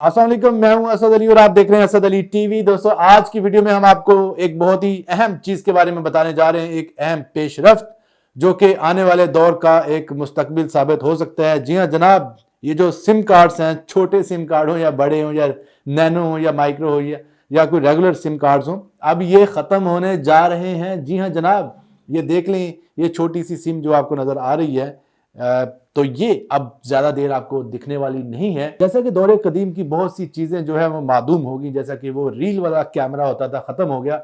अस्सलाम वालेकुम, मैं हूं असद अली और आप देख रहे हैं असद अली टीवी। दोस्तों, आज की वीडियो में हम आपको एक बहुत ही अहम चीज के बारे में बताने जा रहे हैं, एक अहम पेशरफ्त जो कि आने वाले दौर का एक मुस्तकबिल साबित हो सकता है। जी हाँ जनाब, ये जो सिम कार्ड्स हैं, छोटे सिम कार्ड हो या बड़े हो या नैनो हो या माइक्रो हो या कोई रेगुलर सिम कार्ड्स हो, अब ये खत्म होने जा रहे हैं। जी हाँ जनाब, ये देख लें, ये छोटी सी सिम जो आपको नजर आ रही है, तो ये अब ज्यादा देर आपको दिखने वाली नहीं है। जैसा कि दौरे कदीम की बहुत सी चीजें जो है वो मादूम होगी, जैसा कि वो रील वाला कैमरा होता था, खत्म हो गया,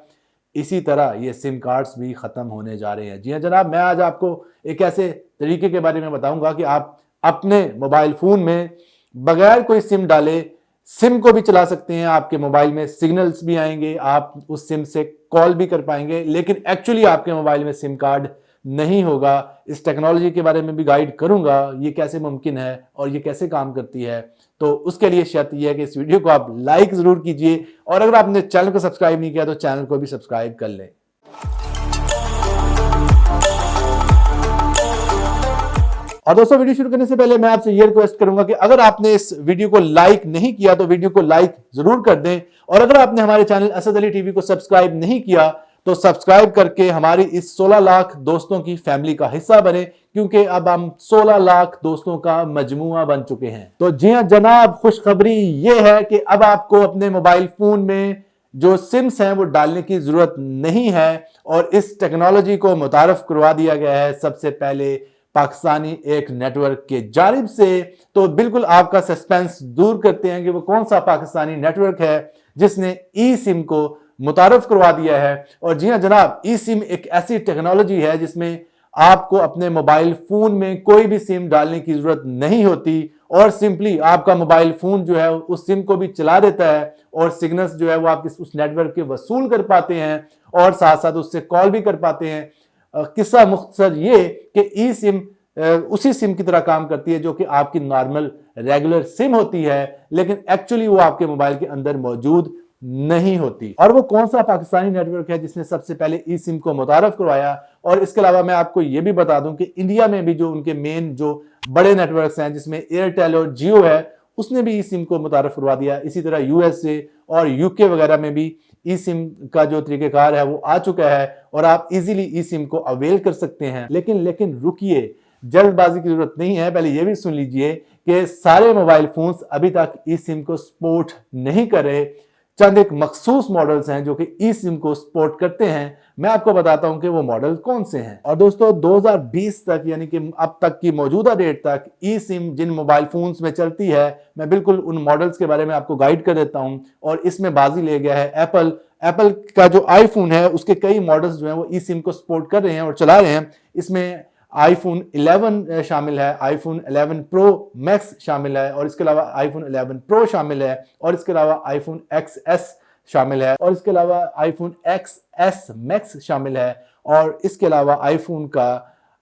इसी तरह ये सिम कार्ड्स भी खत्म होने जा रहे हैं। जी हाँ जनाब, मैं आज आपको एक ऐसे तरीके के बारे में बताऊंगा कि आप अपने मोबाइल फोन में बगैर कोई सिम डाले सिम को भी चला सकते हैं। आपके मोबाइल में सिग्नल्स भी आएंगे, आप उस सिम से कॉल भी कर पाएंगे, लेकिन एक्चुअली आपके मोबाइल में सिम कार्ड नहीं होगा। इस टेक्नोलॉजी के बारे में भी गाइड करूंगा, ये कैसे मुमकिन है और ये कैसे काम करती है। तो उसके लिए शर्त यह है कि इस वीडियो को आप लाइक जरूर कीजिए, और अगर आपने चैनल को सब्सक्राइब नहीं किया तो चैनल को भी सब्सक्राइब कर लें। और दोस्तों, वीडियो शुरू करने से पहले मैं आपसे ये रिक्वेस्ट करूंगा कि अगर आपने इस वीडियो को लाइक नहीं किया तो वीडियो को लाइक जरूर कर दें, और अगर आपने हमारे चैनल असद अली टीवी को सब्सक्राइब नहीं किया तो सब्सक्राइब करके हमारी इस 16 लाख दोस्तों की फैमिली का हिस्सा बने, क्योंकि अब हम 16 लाख दोस्तों का मजमुआ बन चुके हैं। तो जी हाँ जनाब, खुशखबरी ये है कि अब आपको अपने मोबाइल फोन में जो सिम्स हैं वो डालने की जरूरत नहीं है, और इस टेक्नोलॉजी को मुतारफ करवा दिया गया है सबसे पहले पाकिस्तानी एक नेटवर्क के जानिब से। तो बिल्कुल आपका सस्पेंस दूर करते हैं कि वो कौन सा पाकिस्तानी नेटवर्क है जिसने ई सिम को मुतारफ करवा दिया है। और जी हाँ जनाब, ई सिम एक ऐसी टेक्नोलॉजी है जिसमें आपको अपने मोबाइल फोन में कोई भी सिम डालने की जरूरत नहीं होती, और सिंपली आपका मोबाइल फोन जो है उस सिम को भी चला देता है, और सिग्नल्स जो है वो आप उस नेटवर्क के वसूल कर पाते हैं, और साथ साथ उससे कॉल भी कर पाते हैं। किस्सा मुख्तसर ये कि ई सिम उसी सिम की तरह काम करती है जो कि आपकी नॉर्मल रेगुलर सिम होती है, लेकिन एक्चुअली वो आपके मोबाइल के अंदर मौजूद नहीं होती। और वो कौन सा पाकिस्तानी नेटवर्क है जिसने सबसे पहले ई सिम को मुतारफ करवाया। और इसके अलावा मैं आपको ये भी बता दूं कि इंडिया में भी जो उनके मेन जो बड़े नेटवर्क्स हैं, जिसमें एयरटेल और जियो है, उसने भी ई सिम को मुतारफ करवा दिया। इसी तरह यूएसए और यूके वगैरह में भी ई सिम का जो तरीकेकार है वो आ चुका है, और आप इजीली ई सिम को अवेल कर सकते हैं। लेकिन रुकिए, जल्दबाजी की जरूरत नहीं है। पहले ये भी सुन लीजिए कि सारे मोबाइल फोन्स अभी तक ई सिम को सपोर्ट नहीं कर रहे। चंद एक मखसूस मॉडल्स हैं जो कि ई सिम को सपोर्ट करते हैं। मैं आपको बताता हूं कि वो मॉडल कौन से हैं। और दोस्तों, 2020 तक, यानी कि अब तक की मौजूदा डेट तक, ई सिम जिन मोबाइल फोन्स में चलती है, मैं बिल्कुल उन मॉडल्स के बारे में आपको गाइड कर देता हूं। और इसमें बाजी ले गया है एप्पल का जो आईफोन है उसके कई मॉडल्स जो हैं वो ई सिम को सपोर्ट कर रहे हैं और चला रहे हैं। इसमें आईफोन 11 शामिल है, आईफोन 11 प्रो मैक्स शामिल है, और इसके अलावा आईफोन 11 प्रो शामिल है, और इसके अलावा आईफोन XS शामिल है, और इसके अलावा आईफोन XS मैक्स शामिल है, और इसके अलावा आईफोन का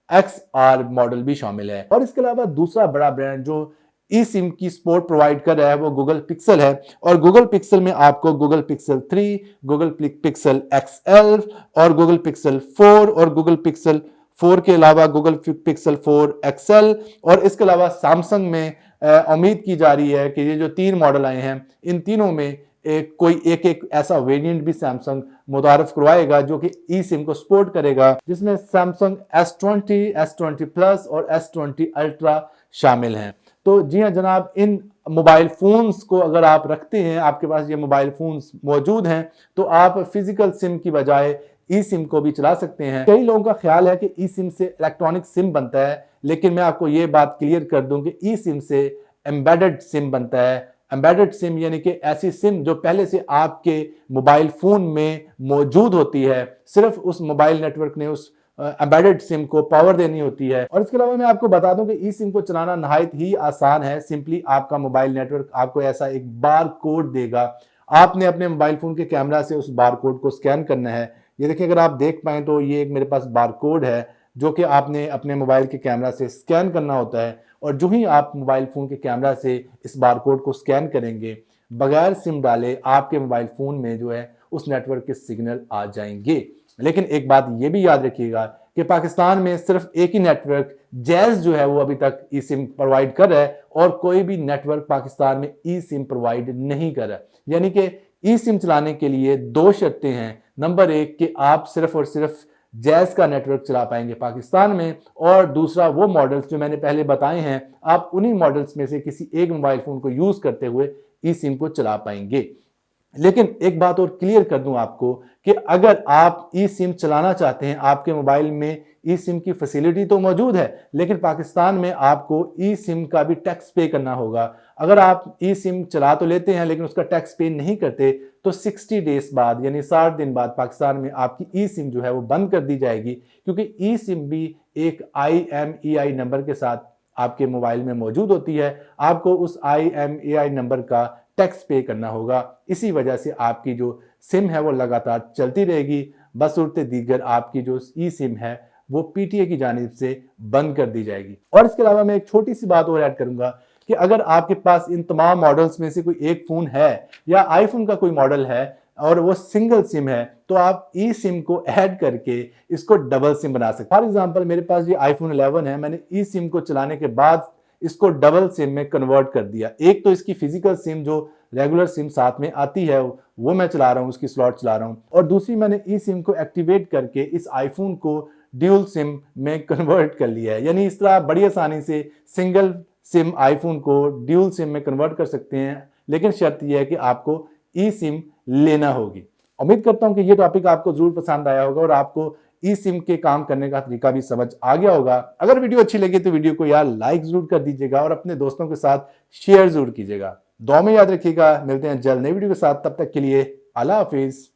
XR मॉडल भी शामिल है। और इसके अलावा दूसरा बड़ा ब्रांड जो ई सिम की सपोर्ट प्रोवाइड कर रहा है वो गूगल पिक्सल है। और गूगल पिक्सल में आपको Google pixel 3, Google pixel XL और गूगल पिक्सल 4 और गूगल पिक्सल 4 के अलावा गूगल पिक्सल 4 XL, और इसके अलावा सैमसंग में उम्मीद की जा रही है कि ये जो 3 मॉडल आए हैं, इन तीनों में कोई एक ऐसा वेरिएंट भी सैमसंग मुतारफ करवाएगा जो कि ई सिम को सपोर्ट करेगा, जिसमें सैमसंग S20, S20 प्लस और S20 अल्ट्रा शामिल हैं। तो जी हाँ जनाब, इन मोबाइल फोन्स को अगर आप रखते हैं, आपके पास ये मोबाइल फोन्स मौजूद हैं, तो आप फिजिकल सिम की बजाय ई सिम को भी चला सकते हैं। कई लोगों का ख्याल है कि ई सिम से इलेक्ट्रॉनिक सिम बनता है, लेकिन मैं आपको ये बात क्लियर कर दूं कि ई सिम से एम्बेडेड सिम बनता है। एम्बेडेड सिम यानी कि ऐसी सिम जो पहले से आपके मोबाइल फोन में मौजूद होती है, सिर्फ उस मोबाइल नेटवर्क ने उस एम्बेडेड सिम को पावर देनी होती है। और इसके अलावा मैं आपको बता दूं कि ई सिम को चलाना नहायत ही आसान है। सिंपली आपका मोबाइल नेटवर्क आपको ऐसा एक बार कोड देगा, आपने अपने मोबाइल फोन के कैमरा से उस बार कोड को स्कैन करना है। ये देखिए, अगर आप देख पाए तो ये एक मेरे पास बार कोड है जो कि आपने अपने मोबाइल के कैमरा से स्कैन करना होता है, और जो ही आप मोबाइल फोन के कैमरा से इस बार कोड को स्कैन करेंगे, बगैर सिम डाले आपके मोबाइल फोन में जो है उस नेटवर्क के सिग्नल आ जाएंगे। लेकिन एक बात ये भी याद रखिएगा कि पाकिस्तान में सिर्फ एक ही नेटवर्क जैज़ जो है वो अभी तक ई सिम प्रोवाइड कर रहा है और कोई भी नेटवर्क पाकिस्तान में ई सिम प्रोवाइड नहीं कर रहा है। यानी कि ई सिम चलाने के लिए दो शर्तें हैं। नंबर एक कि आप सिर्फ और सिर्फ जैज़ का नेटवर्क चला पाएंगे पाकिस्तान में, और दूसरा वो मॉडल्स जो मैंने पहले बताए हैं आप उन्हीं मॉडल्स में से किसी एक मोबाइल फोन को यूज करते हुए ई सिम को चला पाएंगे। लेकिन एक बात और क्लियर कर दूं आपको कि अगर आप ई सिम चलाना चाहते हैं, आपके मोबाइल में ई सिम की फैसिलिटी तो मौजूद है लेकिन पाकिस्तान में आपको ई सिम का भी टैक्स पे करना होगा। अगर आप ई सिम चला तो लेते हैं लेकिन उसका टैक्स पे नहीं करते तो 60 डेज बाद यानी 60 दिन बाद पाकिस्तान में आपकी ई सिम जो है वो बंद कर दी जाएगी, क्योंकि ई सिम भी एक IMEI नंबर के साथ आपके मोबाइल में मौजूद होती है। आपको उस IMEI नंबर का टैक्स पे करना होगा। इसी वजह से आपकी जो सिम है वो लगातार चलती रहेगी, बशर्ते दीगर आपकी जो ई सिम है वो PTA की जानिब से बंद कर दी जाएगी। और इसके अलावा मैं एक छोटी सी बात और ऐड करूंगा कि अगर आपके पास इन तमाम मॉडल्स में से कोई एक फोन है या आईफोन का कोई मॉडल है और वो सिंगल सिम है तो आप ई सिम को ऐड करके इसको डबल सिम बना सकते हैं। फॉर एग्जांपल मेरे पास ये iPhone 11 है, मैंने ई सिम को चलाने के बाद इसको डबल सिम में कन्वर्ट कर दिया। एक तो इसकी फिजिकल सिम जो रेगुलर सिम साथ में आती है वो मैं चला रहा हूँ, उसकी स्लॉट चला रहा हूँ, और दूसरी मैंने ई सिम को एक्टिवेट करके इस आईफोन को ड्यूल सिम में कन्वर्ट कर लिया है। यानी इस तरह बड़ी आसानी से सिंगल सिम आईफोन को ड्यूल सिम में कन्वर्ट कर सकते हैं, लेकिन शर्त यह है कि आपको ई सिम लेना होगी। उम्मीद करता हूं कि ये टॉपिक आपको जरूर पसंद आया होगा और आपको ई सिम के काम करने का तरीका भी समझ आ गया होगा। अगर वीडियो अच्छी लगी तो वीडियो को यार लाइक जरूर कर दीजिएगा और अपने दोस्तों के साथ शेयर जरूर कीजिएगा। दुआ में याद रखिएगा, मिलते हैं जल्द नई वीडियो के साथ, तब तक के लिए अल्लाह हाफिज।